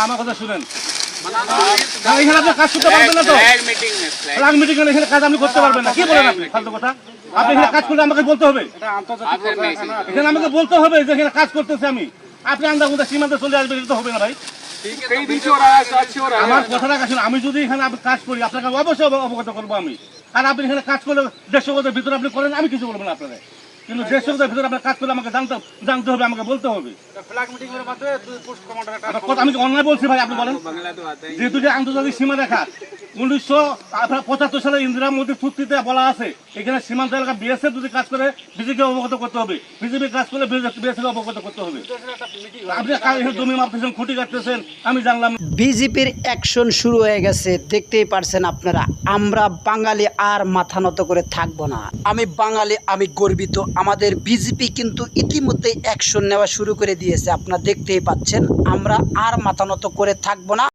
আমার কথা শুনেন, এখানে আপনি কাজ করতে পারবেন না তো? ফ্ল্যাগ মিটিং এখানে কাজ আপনি করতে পারবেন না, কি বলেন আপনি? ফালতু কথা। আপনি এখানে কাজ করলে আমাকে বলতে হবে, এখানে আমাকে বলতে হবে যে এখানে কাজ করতেছে আমি। আপনি আন্দাজ সীমান্তে চলে আসবেন, এটা তো হবে না ভাই। আমার কথাটা কাছে, আমি যদি এখানে আপনি কাজ করি আপনাকে অবশ্যই অবগত করবো আমি। আর আপনি এখানে কাজ করলে 150 গজের ভিতরে আপনি করেন, আমি কিছু বলবো না আপনারা। কিন্তু 150 গজের ভিতরে আপনার কাজ করলে আমাকে জানতে হবে, আমাকে বলতে হবে। আমি কি অন্যায় বলছি ভাই? আপনি বলেন। যেহেতু যে আন্তর্জাতিক সীমা রেখা 1975 সালে ইন্দিরা মোদীর চুক্তিতে বলা আছে, এখানে সীমান্ত এলাকা বিএসএফ যদি কাজ করে বিজেপিকে অবগত করতে হবে, বিজেপি কাজ করলে বিএসএফ অবগত করতে হবে। আপনি জমি মাপতেছেন, খুঁটি কাটতেছেন, আমি জানলাম। বিজেপির অ্যাকশন শুরু হয়ে গেছে, দেখতেই পারছেন আপনারা। আমরা বাঙালি আর মাথা নত করে থাকবো না। আমি বাঙালি, আমি গর্বিত। আমাদের বিজেপি কিন্তু ইতিমধ্যেই অ্যাকশন নেওয়া শুরু করে দিয়েছে, আপনারা দেখতেই পাচ্ছেন। আমরা আর মাথা নত করে থাকবো না।